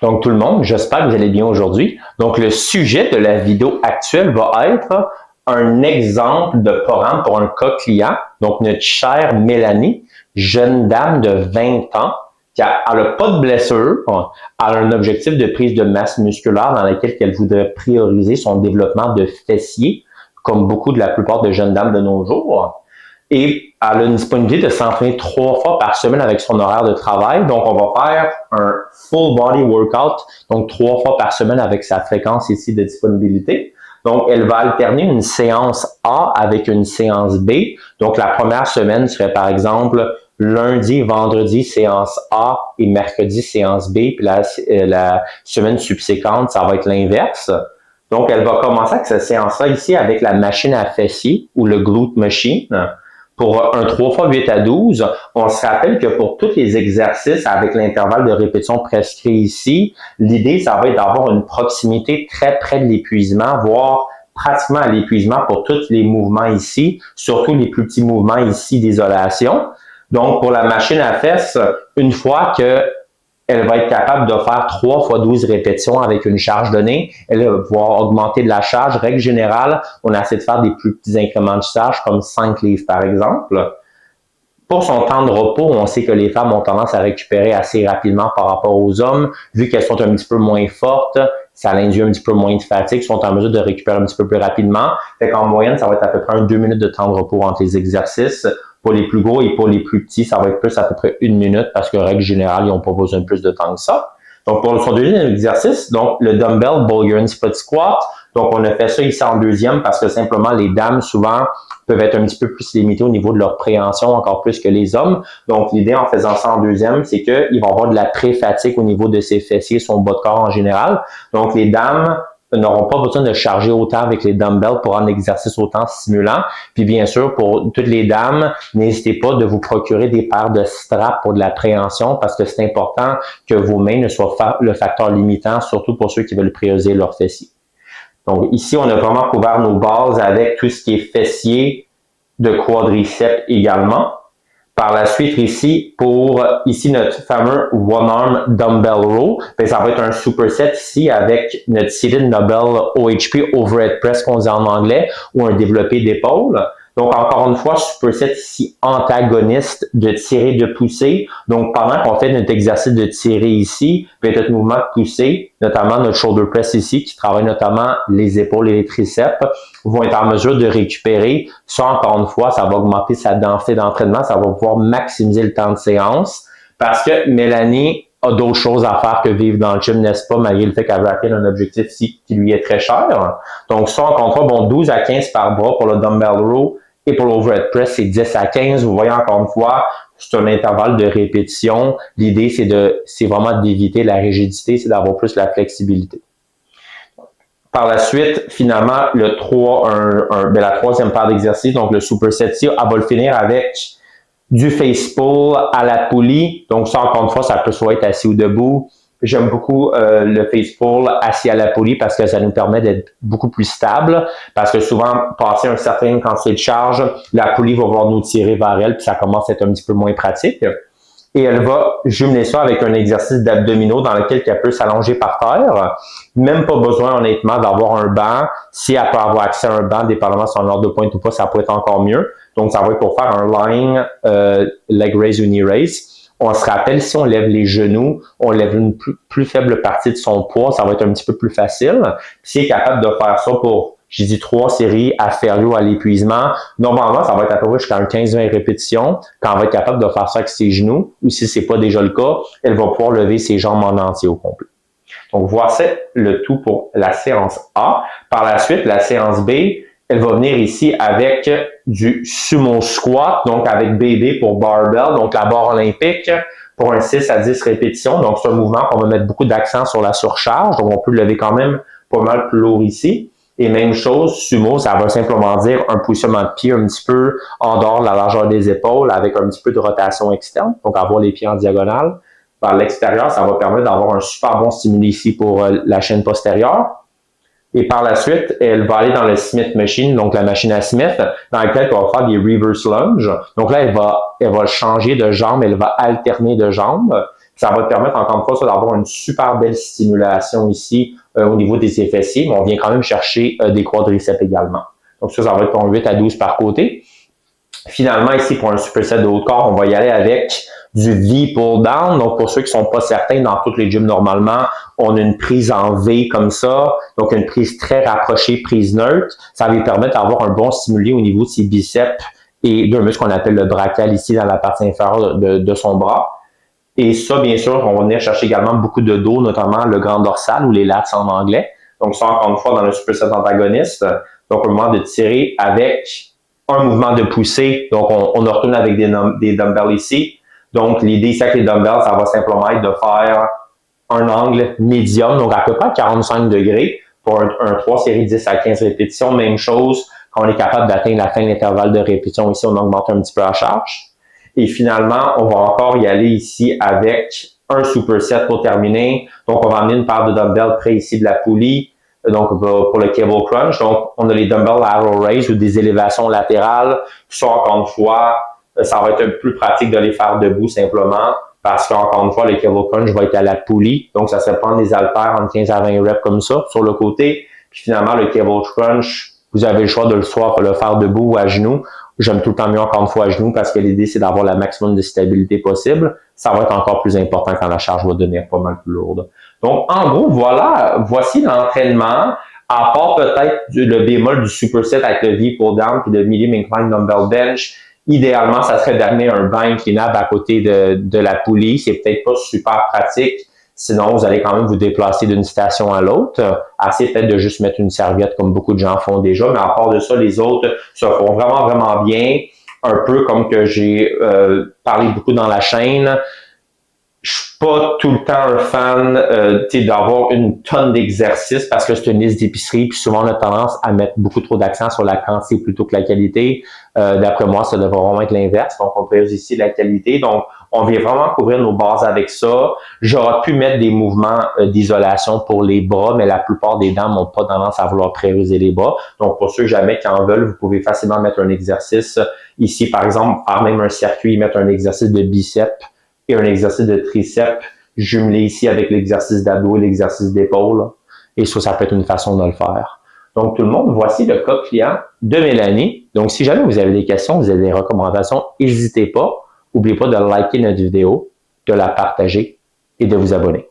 Donc tout le monde, j'espère que vous allez bien aujourd'hui. Donc le sujet de la vidéo actuelle va être un exemple de programme pour un cas client. Donc notre chère Mélanie, jeune dame de 20 ans, qui n'a pas de blessure, elle a un objectif de prise de masse musculaire dans lequel elle voudrait prioriser son développement de fessiers, comme beaucoup de la plupart des jeunes dames de nos jours. Et elle a une disponibilité de s'entraîner 3 fois par semaine avec son horaire de travail. Donc, on va faire un full body workout, donc 3 fois par semaine avec sa fréquence ici de disponibilité. Donc, elle va alterner une séance A avec une séance B. Donc, la première semaine serait par exemple lundi, vendredi, séance A et mercredi, séance B. Puis la semaine subséquente, ça va être l'inverse. Donc, elle va commencer avec cette séance-là ici avec la machine à fessiers ou le glute machine. Pour un 3 fois 8 à 12, on se rappelle que pour tous les exercices avec l'intervalle de répétition prescrit ici, l'idée, ça va être d'avoir une proximité très près de l'épuisement, voire pratiquement à l'épuisement pour tous les mouvements ici, surtout les plus petits mouvements ici d'isolation. Donc, pour la machine à fesses, une fois que elle va être capable de faire 3 fois 12 répétitions avec une charge donnée. Elle va pouvoir augmenter de la charge. Règle générale, on essaie de faire des plus petits incréments de charge, comme 5 livres par exemple. Pour son temps de repos, on sait que les femmes ont tendance à récupérer assez rapidement par rapport aux hommes. Vu qu'elles sont un petit peu moins fortes, ça induit un petit peu moins de fatigue, sont en mesure de récupérer un petit peu plus rapidement. Fait qu'en moyenne, ça va être à peu près 2 minutes de temps de repos entre les exercices. Pour les plus gros et pour les plus petits, ça va être plus à peu près 1 minute parce que, règle générale, ils n'ont pas besoin de plus de temps que ça. Donc, pour son deuxième exercice, donc le dumbbell Bulgarian split squat. Donc, on a fait ça ici en deuxième parce que simplement, les dames, souvent, peuvent être un petit peu plus limitées au niveau de leur préhension, encore plus que les hommes. Donc, l'idée en faisant ça en deuxième, c'est qu'ils vont avoir de la pré-fatigue au niveau de ses fessiers, son bas de corps en général. Donc, les dames n'auront pas besoin de charger autant avec les dumbbells pour un exercice autant stimulant. Puis bien sûr, pour toutes les dames, n'hésitez pas de vous procurer des paires de straps pour de la préhension parce que c'est important que vos mains ne soient le facteur limitant, surtout pour ceux qui veulent prioriser leurs fessiers. Donc ici, on a vraiment couvert nos bases avec tout ce qui est fessier, de quadriceps également. Par la suite, ici, pour ici notre fameux One Arm Dumbbell Row, bien, ça va être un superset ici avec notre Seated Dumbbell OHP Overhead Press qu'on dit en anglais ou un développé d'épaule. Donc, encore une fois, superset ici antagoniste de tirer, de pousser. Donc, pendant qu'on fait notre exercice de tirer ici, puis notre mouvement de pousser, notamment notre shoulder press ici, qui travaille notamment les épaules et les triceps, vont être en mesure de récupérer. Ça, encore une fois, ça va augmenter sa densité d'entraînement, ça va pouvoir maximiser le temps de séance parce que Mélanie a d'autres choses à faire que vivre dans le gym, n'est-ce pas, malgré le fait qu'elle veut atteindre un objectif ici qui lui est très cher. Donc, ça, encore une fois, bon, 12 à 15 par bras pour le dumbbell row et pour l'overhead press, c'est 10 à 15. Vous voyez, encore une fois, c'est un intervalle de répétition. L'idée, c'est vraiment d'éviter la rigidité, c'est d'avoir plus la flexibilité. Par la suite, finalement, la troisième paire d'exercices, donc le superset, elle va le finir avec du face pull à la poulie. Donc ça, encore une fois, ça peut soit être assis ou debout. J'aime beaucoup le face pull assis à la poulie parce que ça nous permet d'être beaucoup plus stable. Parce que souvent, passer un certain quantité de charge, la poulie va vouloir nous tirer vers elle, puis ça commence à être un petit peu moins pratique. Et elle va jumeler ça avec un exercice d'abdominaux dans lequel elle peut s'allonger par terre. Même pas besoin, honnêtement, d'avoir un banc. Si elle peut avoir accès à un banc, dépendamment si on a l'ordre de pointe ou pas, ça peut être encore mieux. Donc, ça va être pour faire un lying leg raise ou knee raise. On se rappelle, si on lève les genoux, on lève une plus faible partie de son poids, ça va être un petit peu plus facile. Puis, si elle est capable de faire ça pour, j'ai dit 3 séries à ferio à l'épuisement, normalement, ça va être à peu près jusqu'à 15-20 répétitions. Quand elle va être capable de faire ça avec ses genoux, ou si c'est pas déjà le cas, elle va pouvoir lever ses jambes en entier au complet. Donc, voici le tout pour la séance A. Par la suite, la séance B, elle va venir ici avec du sumo squat, donc avec BB pour barbell, donc la barre olympique pour un 6 à 10 répétitions. Donc, c'est un mouvement qu'on va mettre beaucoup d'accent sur la surcharge, donc on peut le lever quand même pas mal plus lourd ici. Et même chose, sumo, ça va simplement dire un positionnement de pied un petit peu en dehors de la largeur des épaules avec un petit peu de rotation externe, donc avoir les pieds en diagonale. Par l'extérieur, ça va permettre d'avoir un super bon stimuli ici pour la chaîne postérieure. Et par la suite, elle va aller dans le Smith Machine, donc la machine à Smith, dans laquelle elle va faire des reverse lunges. Donc là, elle va changer de jambe, elle va alterner de jambe. Ça va te permettre, encore une fois, ça, d'avoir une super belle stimulation ici au niveau des effets fessiers, mais on vient quand même chercher des quadriceps également. Donc ça va être ton 8 à 12 par côté. Finalement, ici, pour un superset de haut de corps, on va y aller avec du V pull down. Donc, pour ceux qui sont pas certains, dans tous les gyms, normalement, on a une prise en V comme ça. Donc, une prise très rapprochée, prise neutre. Ça va lui permettre d'avoir un bon stimulé au niveau de ses biceps et d'un muscle qu'on appelle le brachial ici dans la partie inférieure de son bras. Et ça, bien sûr, on va venir chercher également beaucoup de dos, notamment le grand dorsal ou les lats en anglais. Donc, ça, encore une fois, dans le superset antagoniste. Donc, au moment de tirer avec un mouvement de poussée. Donc, on retourne avec des dumbbells ici. Donc, l'idée ici avec les dumbbells, ça va simplement être de faire un angle médium, donc à peu près 45 degrés pour un 3 séries 10 à 15 répétitions. Même chose, quand on est capable d'atteindre la fin de l'intervalle de répétition, ici, on augmente un petit peu la charge. Et finalement, on va encore y aller ici avec un superset pour terminer. Donc, on va amener une paire de dumbbells près ici de la poulie. Donc, pour le cable crunch. Donc, on a les dumbbells lateral raise ou des élévations latérales. Ça, encore une fois, ça va être plus pratique de les faire debout simplement parce qu'encore une fois, le cable crunch va être à la poulie. Donc, ça se prendre des haltères entre 15 à 20 reps comme ça sur le côté. Puis finalement, le cable crunch, vous avez le choix de le faire debout ou à genoux. J'aime tout le temps mieux encore une fois à genoux parce que l'idée, c'est d'avoir la maximum de stabilité possible. Ça va être encore plus important quand la charge va devenir pas mal plus lourde. Donc, en gros, voici l'entraînement, à part peut-être le bémol du superset avec le V pull down puis le medium incline dumbbell bench. Idéalement, ça serait d'amener un banc inclinable à côté de la poulie. C'est peut-être pas super pratique. Sinon, vous allez quand même vous déplacer d'une station à l'autre. Assez peut-être de juste mettre une serviette comme beaucoup de gens font déjà. Mais à part de ça, les autres se font vraiment, vraiment bien. Un peu comme que j'ai parlé beaucoup dans la chaîne. Je suis pas tout le temps un fan d'avoir une tonne d'exercices parce que c'est une liste d'épicerie puis souvent on a tendance à mettre beaucoup trop d'accent sur la quantité plutôt que la qualité. D'après moi, ça devrait vraiment être l'inverse. Donc, on priorise ici la qualité. Donc, on vient vraiment couvrir nos bases avec ça. J'aurais pu mettre des mouvements d'isolation pour les bras, mais la plupart des dames n'ont pas tendance à vouloir prioriser les bras. Donc, pour ceux jamais qui en veulent, vous pouvez facilement mettre un exercice ici, par exemple, faire même un circuit, mettre un exercice de biceps et un exercice de triceps jumelé ici avec l'exercice d'abdos et l'exercice d'épaule. Et ça peut être une façon de le faire. Donc, tout le monde, voici le cas client de Mélanie. Donc, si jamais vous avez des questions, vous avez des recommandations, n'hésitez pas. N'oubliez pas de liker notre vidéo, de la partager et de vous abonner.